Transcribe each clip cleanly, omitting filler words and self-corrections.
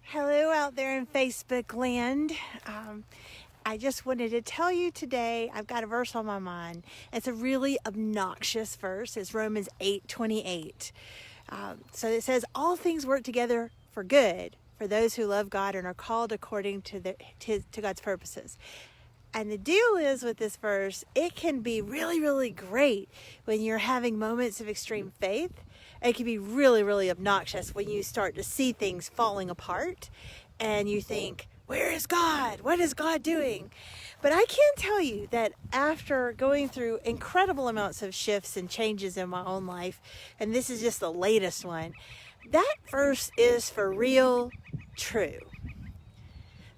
Hello out there in Facebook land. I just wanted to tell you today, I've got a verse on my mind. It's a really obnoxious verse. It's Romans 8:28. So it says, all things work together for good for those who love God and are called according to God's purposes. And the deal is with this verse, it can be really, really great when you're having moments of extreme faith. It can be really, really obnoxious when you start to see things falling apart and you think, where is God? What is God doing? But I can tell you that after going through incredible amounts of shifts and changes in my own life, and this is just the latest one, that verse is for real true.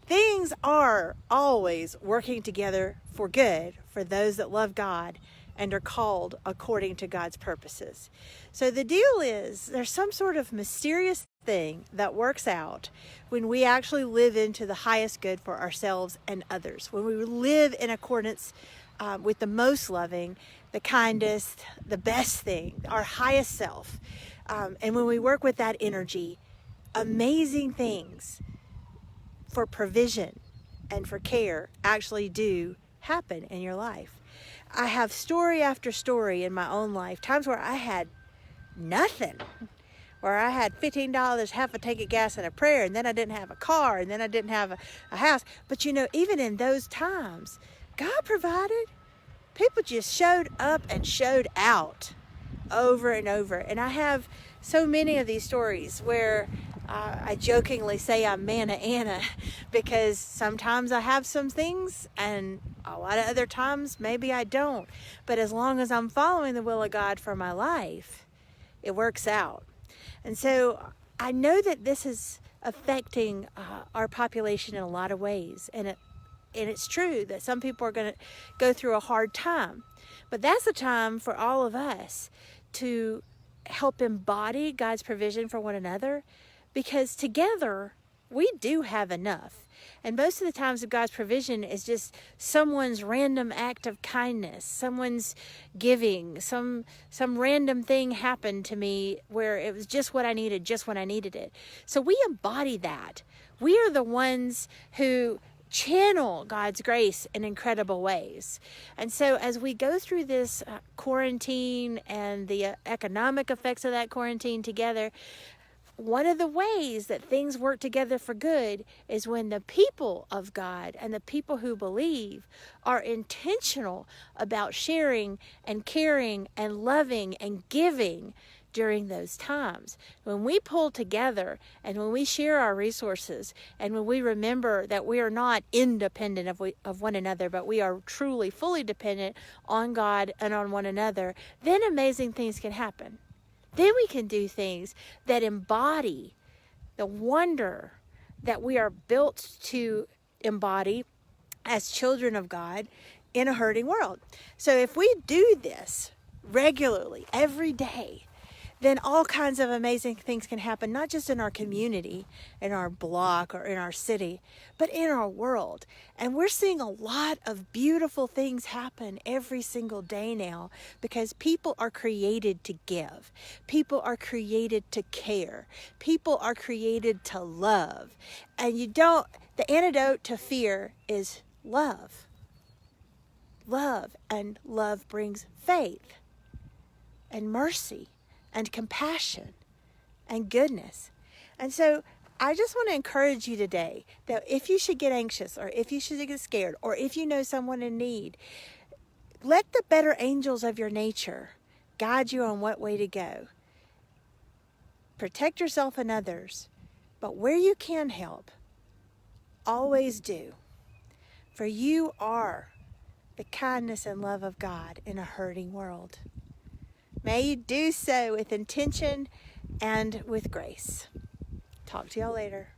Things are always working together for good for those that love God and are called according to God's purposes. So the deal is there's some sort of mysterious thing that works out when we actually live into the highest good for ourselves and others. When we live in accordance with the most loving, the kindest, the best thing, our highest self. And when we work with that energy, amazing things for provision and for care actually do happen in your life. I have story after story in my own life, times where I had nothing, where I had $15, half a tank of gas and a prayer, and then I didn't have a car, and then I didn't have a house. But you know, even in those times, God provided. People just showed up and showed out over and over. And I have so many of these stories where I jokingly say I'm Manna Anna, because sometimes I have some things and a lot of other times maybe I don't. But as long as I'm following the will of God for my life, it works out. And so I know that this is affecting our population in a lot of ways. And it's true that some people are going to go through a hard time. But that's the time for all of us to help embody God's provision for one another, because together we do have enough. And most of the times of God's provision is just someone's random act of kindness, someone's giving, some random thing happened to me where it was just what I needed, just when I needed it. So we embody that. We are the ones who channel God's grace in incredible ways. And so as we go through this quarantine and the economic effects of that quarantine together, one of the ways that things work together for good is when the people of God and the people who believe are intentional about sharing and caring and loving and giving during those times. When we pull together and when we share our resources and when we remember that we are not independent of one another, but we are truly fully dependent on God and on one another, then amazing things can happen. Then we can do things that embody the wonder that we are built to embody as children of God in a hurting world. So if we do this regularly, every day, then all kinds of amazing things can happen, not just in our community, in our block, or in our city, but in our world. And we're seeing a lot of beautiful things happen every single day now, because people are created to give. People are created to care. People are created to love. And the antidote to fear is love. Love, and love brings faith and mercy and compassion and goodness. And so I just want to encourage you today that if you should get anxious, or if you should get scared, or if you know someone in need, let the better angels of your nature guide you on what way to go. Protect yourself and others, but where you can help, always do. For you are the kindness and love of God in a hurting world. May you do so with intention and with grace. Talk to y'all later.